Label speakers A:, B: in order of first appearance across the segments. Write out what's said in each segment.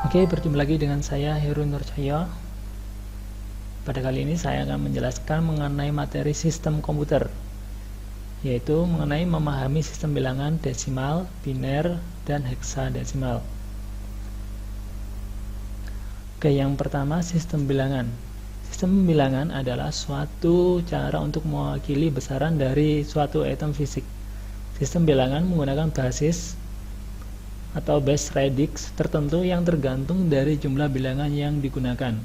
A: Oke, berjumpa lagi dengan saya Heru Nurcahyo. Pada kali ini saya akan menjelaskan mengenai materi sistem komputer, yaitu mengenai memahami sistem bilangan desimal, biner, dan heksadesimal. Oke, yang pertama sistem bilangan. Sistem bilangan adalah suatu cara untuk mewakili besaran dari suatu item fisik. Sistem bilangan menggunakan basis atau base radix tertentu yang tergantung dari jumlah bilangan yang digunakan.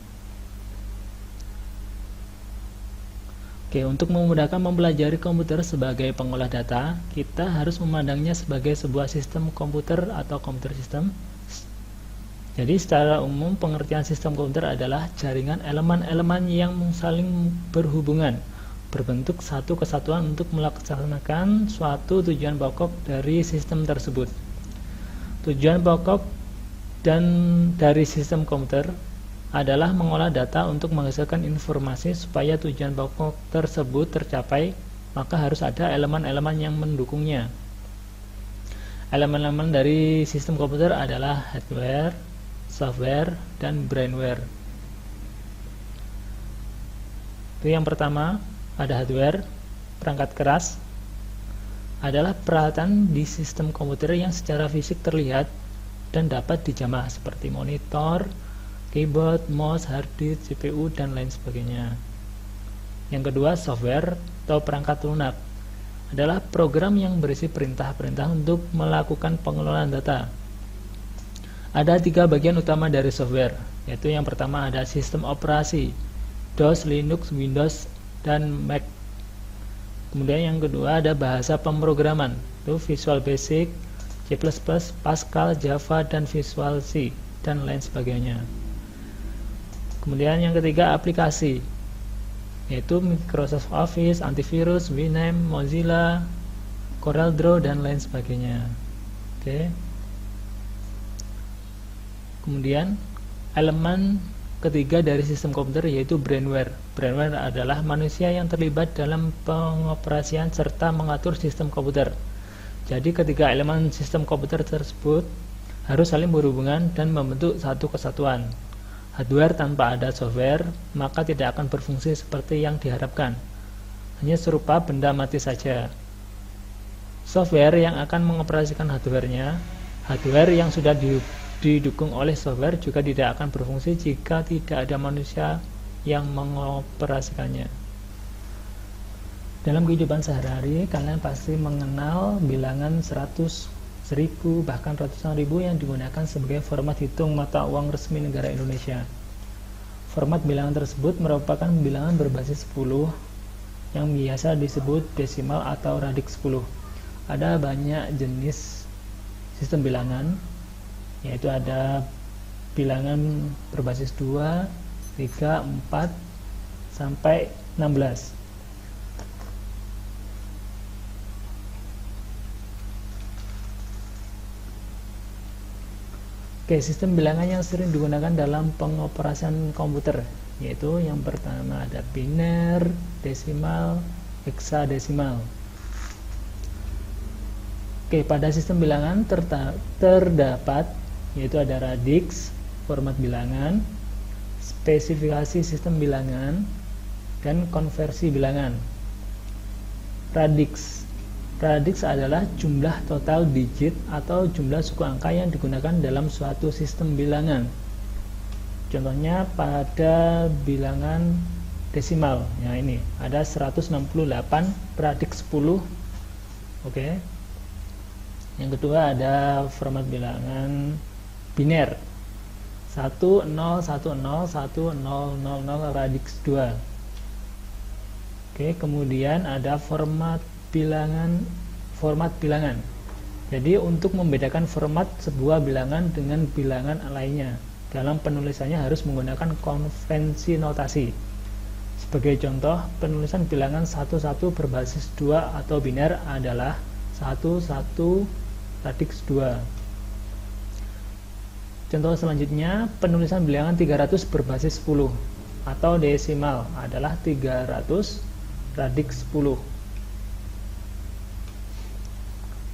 A: Oke, untuk memudahkan mempelajari komputer sebagai pengolah data, kita harus memandangnya sebagai sebuah sistem komputer atau komputer system. Jadi secara umum pengertian sistem komputer adalah jaringan elemen-elemen yang saling berhubungan, berbentuk satu kesatuan untuk melaksanakan suatu tujuan pokok dari sistem tersebut. Tujuan pokok dari sistem komputer adalah mengolah data untuk menghasilkan informasi. Supaya tujuan pokok tersebut tercapai, maka harus ada elemen-elemen yang mendukungnya. Elemen-elemen dari sistem komputer adalah hardware, software, dan brainware. Itu yang pertama, ada hardware. Perangkat keras adalah peralatan di sistem komputer yang secara fisik terlihat dan dapat dijamah seperti monitor, keyboard, mouse, hard disk, CPU, dan lain sebagainya. Yang kedua, software atau perangkat lunak adalah program yang berisi perintah-perintah untuk melakukan pengelolaan data. Ada 3 bagian utama dari software, yaitu yang pertama ada sistem operasi, DOS, Linux, Windows, dan Mac. Kemudian yang kedua ada bahasa pemrograman, itu Visual Basic, C++, Pascal, Java, dan Visual C, dan lain sebagainya. Kemudian yang ketiga aplikasi, yaitu Microsoft Office, antivirus, Winamp, Mozilla, CorelDRAW, dan lain sebagainya. Oke. Kemudian elemen ketiga dari sistem komputer yaitu brainware. Brainware adalah manusia yang terlibat dalam pengoperasian serta mengatur sistem komputer. Jadi ketiga elemen sistem komputer tersebut harus saling berhubungan dan membentuk satu kesatuan. Hardware tanpa ada software maka tidak akan berfungsi seperti yang diharapkan, hanya serupa benda mati saja. Software yang akan mengoperasikan hardware-nya, hardware yang sudah didukung oleh software juga tidak akan berfungsi jika tidak ada manusia yang mengoperasikannya. Dalam kehidupan sehari-hari, kalian pasti mengenal bilangan 100, 1000, bahkan ratusan ribu yang digunakan sebagai format hitung mata uang resmi negara Indonesia. Format bilangan tersebut merupakan bilangan berbasis 10 yang biasa disebut desimal atau radix 10. Ada banyak jenis sistem bilangan, yaitu ada bilangan berbasis 2, 3, 4, sampai 16. Oke, sistem bilangan yang sering digunakan dalam pengoperasian komputer, yaitu yang pertama ada biner, desimal, heksadesimal. Oke, pada sistem bilangan terdapat yaitu ada radix, format bilangan, spesifikasi sistem bilangan, dan konversi bilangan. Radix adalah jumlah total digit atau jumlah suku angka yang digunakan dalam suatu sistem bilangan. Contohnya pada bilangan desimal, ya ini ada 168 radix 10. Oke. Yang kedua ada format bilangan biner 10101000 radix 2. Oke, kemudian ada format bilangan. Jadi untuk membedakan format sebuah bilangan dengan bilangan lainnya, dalam penulisannya harus menggunakan konvensi notasi. Sebagai contoh, penulisan bilangan 11 berbasis 2 atau biner adalah 11 radix 2. Contoh selanjutnya, penulisan bilangan 300 berbasis 10 atau desimal adalah 300 radix 10.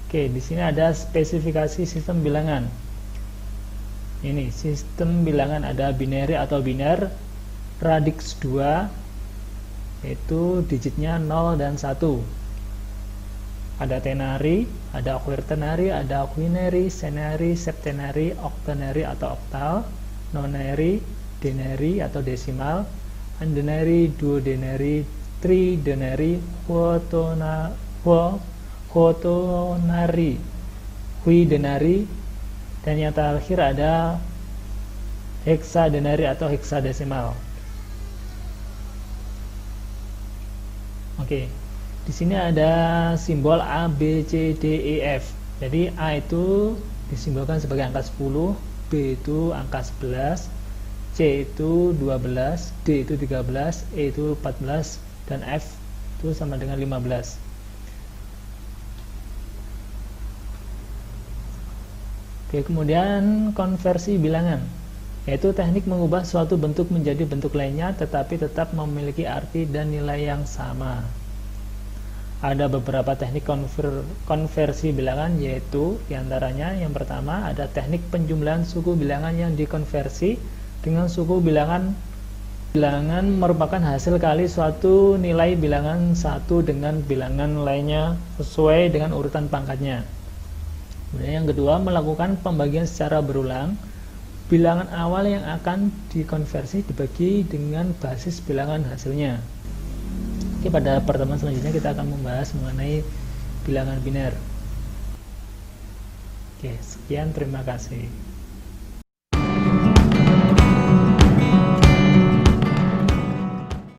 A: Oke, di sini ada spesifikasi sistem bilangan. Ini sistem bilangan ada binary atau biner, radix 2 yaitu digitnya 0 dan 1. Ada ternary, ada quaternary, ada quinary, senary, septenary, octenary atau octal, nonary, denary atau desimal, undenary, duodenary, tridenary, quaternary, quidenary, dan yang terakhir ada hexadenary atau hexadesimal. Oke, di sini ada simbol A, B, C, D, E, F. Jadi A itu disimbolkan sebagai angka 10, B itu angka 11, C itu 12, D itu 13, E itu 14, dan F itu sama dengan 15. Oke, kemudian konversi bilangan, yaitu teknik mengubah suatu bentuk menjadi bentuk lainnya tetapi tetap memiliki arti dan nilai yang sama. Ada beberapa teknik konversi bilangan, yaitu diantaranya yang pertama ada teknik penjumlahan suku bilangan yang dikonversi dengan suku bilangan merupakan hasil kali suatu nilai bilangan satu dengan bilangan lainnya sesuai dengan urutan pangkatnya. Kemudian yang kedua, melakukan pembagian secara berulang. Bilangan awal yang akan dikonversi dibagi dengan basis bilangan hasilnya. Oke, pada pertemuan selanjutnya kita akan membahas mengenai bilangan biner. Oke, sekian, terima kasih.